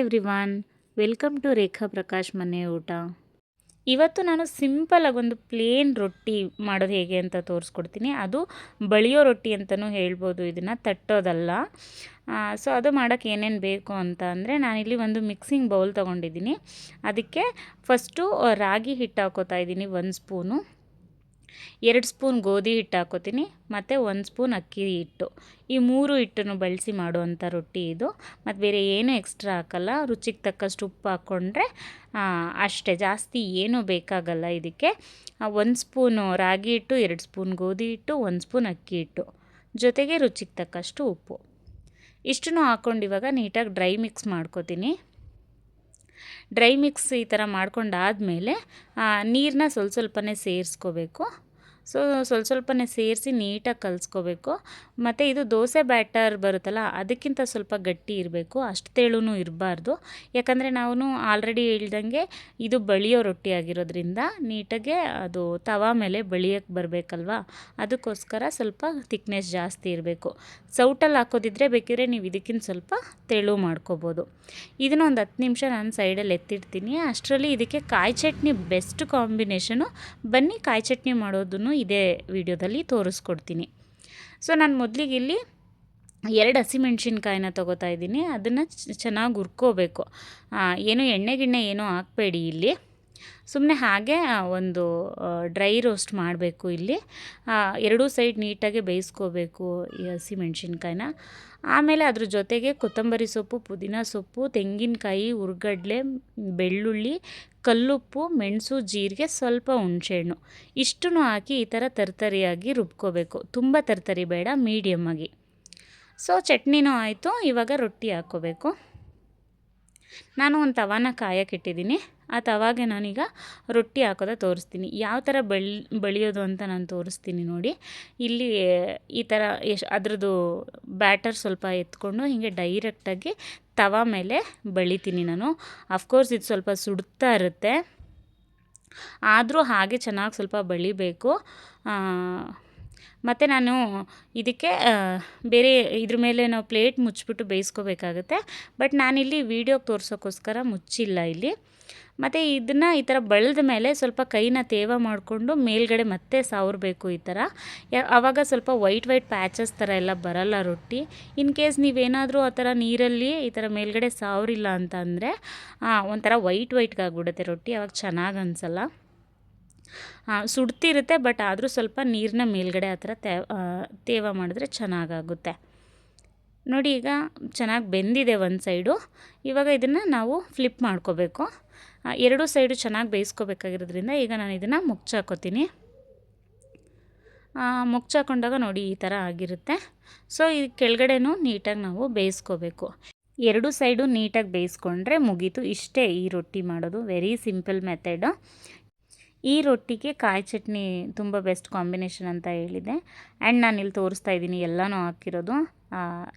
Everyone, welcome to ರೇಖಾ ಪ್ರಕಾಶ್ ಮನೆ ಊಟ. ಇವತ್ತು ನಾನು ಸಿಂಪಲಾಗಿ ಒಂದು ಪ್ಲೇನ್ ರೊಟ್ಟಿ ಮಾಡೋದು ಹೇಗೆ ಅಂತ ತೋರಿಸ್ಕೊಡ್ತೀನಿ. ಅದು ಬಳಿಯೋ ರೊಟ್ಟಿ ಅಂತಲೂ ಹೇಳ್ಬೋದು, ಇದನ್ನು ತಟ್ಟೋದಲ್ಲ. ಸೊ ಅದು ಮಾಡೋಕ್ಕೆ ಏನೇನು ಬೇಕು ಅಂತ ಅಂದರೆ, ನಾನಿಲ್ಲಿ ಒಂದು ಮಿಕ್ಸಿಂಗ್ ಬೌಲ್ ತೊಗೊಂಡಿದ್ದೀನಿ. ಅದಕ್ಕೆ ಫಸ್ಟು ರಾಗಿ ಹಿಟ್ಟು ಹಾಕೋತಾ ಇದ್ದೀನಿ 1 ಸ್ಪೂನು, 2 ಸ್ಪೂನ್ ಗೋಧಿ ಹಿಟ್ಟು ಹಾಕೋತೀನಿ, ಮತ್ತು 1 ಸ್ಪೂನ್ ಅಕ್ಕಿ ಹಿಟ್ಟು. ಈ 3 ಹಿಟ್ಟನ್ನು ಬಳಸಿ ಮಾಡುವಂಥ ರೊಟ್ಟಿ ಇದು. ಮತ್ತು ಬೇರೆ ಏನೂ ಎಕ್ಸ್ಟ್ರಾ ಹಾಕಲ್ಲ. ರುಚಿಗೆ ತಕ್ಕಷ್ಟು ಉಪ್ಪು ಹಾಕ್ಕೊಂಡ್ರೆ ಅಷ್ಟೇ, ಜಾಸ್ತಿ ಏನೂ ಬೇಕಾಗಲ್ಲ ಇದಕ್ಕೆ. 1 ಸ್ಪೂನು ರಾಗಿ ಹಿಟ್ಟು, 2 ಸ್ಪೂನ್ ಗೋಧಿ ಹಿಟ್ಟು, 1 ಸ್ಪೂನ್ ಅಕ್ಕಿ ಹಿಟ್ಟು, ಜೊತೆಗೆ ರುಚಿಗೆ ತಕ್ಕಷ್ಟು ಉಪ್ಪು. ಇಷ್ಟನ್ನು ಹಾಕ್ಕೊಂಡು ಇವಾಗ ನೀಟಾಗಿ ಡ್ರೈ ಮಿಕ್ಸ್ ಮಾಡ್ಕೋತೀನಿ. ಡ್ರೈ ಮಿಕ್ಸ್ ಈ ಥರ ಮಾಡ್ಕೊಂಡಾದಮೇಲೆ ನೀರನ್ನ ಸ್ವಲ್ಪನೇ ಸೇರಿಸ್ಕೋಬೇಕು. ಸೊ ಸ್ವಲ್ಪನೇ ಸೇರಿಸಿ ನೀಟಾಗಿ ಕಲಿಸ್ಕೋಬೇಕು. ಮತ್ತು ಇದು ದೋಸೆ ಬ್ಯಾಟರ್ ಬರುತ್ತಲ್ಲ, ಅದಕ್ಕಿಂತ ಸ್ವಲ್ಪ ಗಟ್ಟಿ ಇರಬೇಕು, ಅಷ್ಟು ತೆಳುನೂ ಇರಬಾರ್ದು. ಯಾಕಂದರೆ ನಾವು ಆಲ್ರೆಡಿ ಹೇಳ್ದಂಗೆ ಇದು ಬಳಿಯೋ ರೊಟ್ಟಿ ಆಗಿರೋದ್ರಿಂದ ನೀಟಾಗೆ ಅದು ತವಾ ಮೇಲೆ ಬಳಿಯೋಕ್ಕೆ ಬರಬೇಕಲ್ವ, ಅದಕ್ಕೋಸ್ಕರ ಸ್ವಲ್ಪ ಥಿಕ್ನೆಸ್ ಜಾಸ್ತಿ ಇರಬೇಕು. ಸೌಟಲ್ಲಿ ಹಾಕೋದಿದ್ರೆ ಬೇಕಿದ್ರೆ ನೀವು ಇದಕ್ಕಿಂತ ಸ್ವಲ್ಪ ತೆಳು ಮಾಡ್ಕೋಬೋದು. ಇದನ್ನು ಒಂದು 10 ನಿಮಿಷ ನಾನು ಸೈಡಲ್ಲಿ ಎತ್ತಿಡ್ತೀನಿ. ಅಷ್ಟರಲ್ಲಿ ಇದಕ್ಕೆ ಕಾಯಿ ಚಟ್ನಿ ಬೆಸ್ಟ್ ಕಾಂಬಿನೇಷನು. ಬನ್ನಿ ಕಾಯಿ ಚಟ್ನಿ ಮಾಡೋದನ್ನು ಇದೇ ವಿಡಿಯೋದಲ್ಲಿ ತೋರಿಸ್ಕೊಡ್ತೀನಿ. ಸೊ ನಾನು ಮೊದಲಿಗೆ ಇಲ್ಲಿ 2 ಹಸಿಮೆಣ್ಸಿನ್ಕಾಯಿನ ತೊಗೋತಾ ಇದ್ದೀನಿ. ಅದನ್ನು ಚೆನ್ನಾಗಿ ಹುರ್ಕೋಬೇಕು. ಏನು ಎಣ್ಣೆ ಗಿಣ್ಣೆ ಏನೂ ಹಾಕಬೇಡಿ ಇಲ್ಲಿ, ಸುಮ್ಮನೆ ಹಾಗೆ ಒಂದು ಡ್ರೈ ರೋಸ್ಟ್ ಮಾಡಬೇಕು. ಇಲ್ಲಿ 2 ಸೈಡ್ ನೀಟಾಗಿ ಬೇಯಿಸ್ಕೋಬೇಕು ಈ ಹಸಿಮೆಣ್ಸಿನ್ಕಾಯಿನ. ಆಮೇಲೆ ಅದ್ರ ಜೊತೆಗೆ ಕೊತ್ತಂಬರಿ ಸೊಪ್ಪು, ಪುದೀನ ಸೊಪ್ಪು, ತೆಂಗಿನಕಾಯಿ, ಹುರ್ಗಡ್ಲೆ, ಬೆಳ್ಳುಳ್ಳಿ, ಕಲ್ಲುಪ್ಪು, ಮೆಣಸು, ಜೀರಿಗೆ, ಸ್ವಲ್ಪ ಹುಣಸೆಹಣ್ಣು ಇಷ್ಟನ್ನು ಹಾಕಿ ಈ ಥರ ತರ್ತರಿಯಾಗಿ ರುಬ್ಕೋಬೇಕು. ತುಂಬ ತರ್ತರಿ ಬೇಡ, ಮೀಡಿಯಮ್ಮಾಗಿ. ಸೊ ಚಟ್ನಿನೂ ಆಯಿತು. ಇವಾಗ ರೊಟ್ಟಿ ಹಾಕ್ಕೋಬೇಕು. ನಾನು ಒಂದು ತವಾನ ಕಾಯಕ್ಕಿಟ್ಟಿದ್ದೀನಿ. ಆ ತವಾಗೆ ನಾನೀಗ ರೊಟ್ಟಿ ಹಾಕೋದ ತೋರಿಸ್ತೀನಿ. ಯಾವ ಥರ ಬಳಿಯೋದು ಅಂತ ನಾನು ತೋರಿಸ್ತೀನಿ ನೋಡಿ. ಇಲ್ಲಿ ಈ ಥರ ಅದ್ರದ್ದು ಬ್ಯಾಟರ್ ಸ್ವಲ್ಪ ಎತ್ಕೊಂಡು ಹೀಗೆ ಡೈರೆಕ್ಟಾಗಿ ತವಾ ಮೇಲೆ ಬಳಿತೀನಿ ನಾನು. ಅಫ್ಕೋರ್ಸ್ ಇದು ಸ್ವಲ್ಪ ಸುಡ್ತಾ ಇರುತ್ತೆ, ಆದರೂ ಹಾಗೆ ಚೆನ್ನಾಗಿ ಸ್ವಲ್ಪ ಬಳಿಬೇಕು. ಮತ್ತು ನಾನು ಇದಕ್ಕೆ ಬೇರೆ ಇದ್ರ ಮೇಲೆ ನಾವು ಪ್ಲೇಟ್ ಮುಚ್ಚಿಬಿಟ್ಟು ಬೇಯಿಸ್ಕೋಬೇಕಾಗುತ್ತೆ. ಬಟ್ ನಾನಿಲ್ಲಿ ವೀಡಿಯೋಗೆ ತೋರ್ಸೋಕ್ಕೋಸ್ಕರ ಮುಚ್ಚಿಲ್ಲ ಇಲ್ಲಿ. ಮತ್ತು ಇದನ್ನು ಈ ಥರ ಬಳ್ದ ಮೇಲೆ ಸ್ವಲ್ಪ ಕೈನ ತೇವ ಮಾಡಿಕೊಂಡು ಮೇಲ್ಗಡೆ ಮತ್ತೆ ಸಾವರಬೇಕು ಈ ಥರ. ಆವಾಗ ಸ್ವಲ್ಪ ವೈಟ್ ಪ್ಯಾಚಸ್ ಥರ ಎಲ್ಲ ಬರಲ್ಲ ರೊಟ್ಟಿ. ಇನ್ ಕೇಸ್ ನೀವೇನಾದರೂ ಆ ಥರ ನೀರಲ್ಲಿ ಈ ಥರ ಮೇಲ್ಗಡೆ ಸಾವರಿಲ್ಲ ಅಂತ ಅಂದರೆ ಒಂಥರ ವೈಟ್ಗಾಗ್ಬಿಡುತ್ತೆ ರೊಟ್ಟಿ, ಆವಾಗ ಚೆನ್ನಾಗಿ ಅನಿಸಲ್ಲ. ಸುಡ್ತಿರುತ್ತೆ, ಬಟ್ ಆದರೂ ಸ್ವಲ್ಪ ನೀರನ್ನ ಮೇಲ್ಗಡೆ ಆ ಥರ ತೇವ ಮಾಡಿದ್ರೆ ಚೆನ್ನಾಗಾಗುತ್ತೆ ನೋಡಿ. ಈಗ ಚೆನ್ನಾಗಿ ಬೆಂದಿದೆ ಒಂದು ಸೈಡು. ಇವಾಗ ಇದನ್ನು ನಾವು ಫ್ಲಿಪ್ ಮಾಡ್ಕೋಬೇಕು. 2 ಸೈಡು ಚೆನ್ನಾಗಿ ಬೇಯಿಸ್ಕೋಬೇಕಾಗಿರೋದ್ರಿಂದ ಈಗ ನಾನು ಇದನ್ನು ಮುಚ್ಚಾಕೋತೀನಿ. ಮುಚ್ಚಾಕೊಂಡಾಗ ನೋಡಿ ಈ ಥರ ಆಗಿರುತ್ತೆ. ಸೊ ಈ ಕೆಳಗಡೆನೂ ನೀಟಾಗಿ ನಾವು ಬೇಯಿಸ್ಕೋಬೇಕು. 2 ಸೈಡು ನೀಟಾಗಿ ಬೇಯಿಸ್ಕೊಂಡ್ರೆ ಮುಗೀತು. ಇಷ್ಟೇ ಈ ರೊಟ್ಟಿ ಮಾಡೋದು, ವೆರಿ ಸಿಂಪಲ್ ಮೆಥಡ್. ಈ ರೊಟ್ಟಿಗೆ ಕಾಯಿ ಚಟ್ನಿ ತುಂಬ ಬೆಸ್ಟ್ ಕಾಂಬಿನೇಷನ್ ಅಂತ ಹೇಳಿದೆ. ಆ್ಯಂಡ್ ನಾನು ಇಲ್ಲಿ ತೋರಿಸ್ತಾ ಇದ್ದೀನಿ ಎಲ್ಲನೂ ಹಾಕಿರೋದು.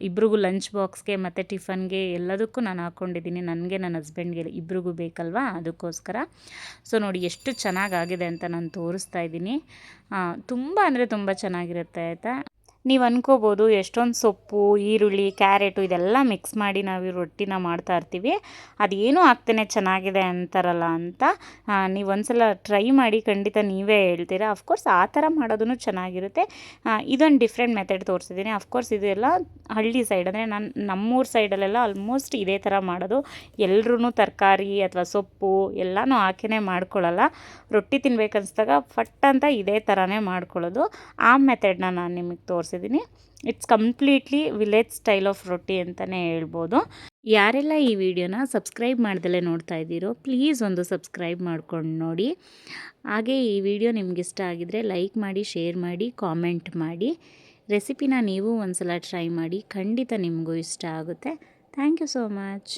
ಇಬ್ರಿಗೂ ಲಂಚ್ ಬಾಕ್ಸ್ಗೆ ಮತ್ತು ಟಿಫನ್ಗೆ ಎಲ್ಲದಕ್ಕೂ ನಾನು ಹಾಕ್ಕೊಂಡಿದ್ದೀನಿ. ನನಗೆ ನನ್ನ ಹಸ್ಬೆಂಡ್ಗೆ ಇಬ್ರಿಗೂ ಬೇಕಲ್ವಾ, ಅದಕ್ಕೋಸ್ಕರ. ಸೊ ನೋಡಿ ಎಷ್ಟು ಚೆನ್ನಾಗಾಗಿದೆ ಅಂತ ನಾನು ತೋರಿಸ್ತಾ ಇದ್ದೀನಿ. ತುಂಬ ಅಂದರೆ ತುಂಬ ಚೆನ್ನಾಗಿರುತ್ತೆ ಆಯಿತಾ. ನೀವು ಅನ್ಕೋಬೋದು ಎಷ್ಟೊಂದು ಸೊಪ್ಪು, ಈರುಳ್ಳಿ, ಕ್ಯಾರೆಟು ಇದೆಲ್ಲ ಮಿಕ್ಸ್ ಮಾಡಿ ನಾವು ರೊಟ್ಟಿನ ಮಾಡ್ತಾ ಇರ್ತೀವಿ, ಅದೇನೂ ಆಗ್ತಾನೆ ಚೆನ್ನಾಗಿದೆ ಅಂತಾರಲ್ಲ ಅಂತ. ನೀವು ಒಂದ್ಸಲ ಟ್ರೈ ಮಾಡಿ, ಖಂಡಿತ ನೀವೇ ಹೇಳ್ತೀರಾ. ಅಫ್ಕೋರ್ಸ್ ಆ ಥರ ಮಾಡೋದೂ ಚೆನ್ನಾಗಿರುತ್ತೆ. ಇದೊಂದು ಡಿಫ್ರೆಂಟ್ ಮೆಥಡ್ ತೋರಿಸಿದ್ದೀನಿ. ಅಫ್ಕೋರ್ಸ್ ಇದೆಲ್ಲ ಹಳ್ಳಿ ಸೈಡ್, ಅಂದರೆ ನಮ್ಮೂರ ಸೈಡಲ್ಲೆಲ್ಲ ಆಲ್ಮೋಸ್ಟ್ ಇದೇ ಥರ ಮಾಡೋದು. ಎಲ್ಲರೂ ತರಕಾರಿ ಅಥವಾ ಸೊಪ್ಪು ಎಲ್ಲನೂ ಹಾಕಿನೇ ಮಾಡ್ಕೊಳ್ಳಲ್ಲ. ರೊಟ್ಟಿ ತಿನ್ಬೇಕನ್ನಿಸ್ದಾಗ ಫಟ್ ಅಂತ ಇದೇ ಥರನೇ ಮಾಡ್ಕೊಳ್ಳೋದು. ಆ ಮೆಥಡ್ನ ನಾನು ನಿಮಗೆ ತೋರಿಸಿದ್ದೀನಿ. It's completely village style of ರೊಟ್ಟಿ ಅಂತಲೇ ಹೇಳ್ಬೋದು. ಯಾರೆಲ್ಲ ಈ ವಿಡಿಯೋನ ಸಬ್ಸ್ಕ್ರೈಬ್ ಮಾಡ್ದಲೇ ನೋಡ್ತಾ ಇದ್ದೀರೋ ಪ್ಲೀಸ್ ಒಂದು ಸಬ್ಸ್ಕ್ರೈಬ್ ಮಾಡ್ಕೊಂಡು ನೋಡಿ. ಹಾಗೆ ಈ ವಿಡಿಯೋ ನಿಮ್ಗೆ ಇಷ್ಟ ಆಗಿದರೆ ಲೈಕ್ ಮಾಡಿ, ಶೇರ್ ಮಾಡಿ, ಕಾಮೆಂಟ್ ಮಾಡಿ. ರೆಸಿಪಿನ ನೀವು ಒಂದ್ಸಲ ಟ್ರೈ ಮಾಡಿ, ಖಂಡಿತ ನಿಮಗೂ ಇಷ್ಟ ಆಗುತ್ತೆ. Thank you so much.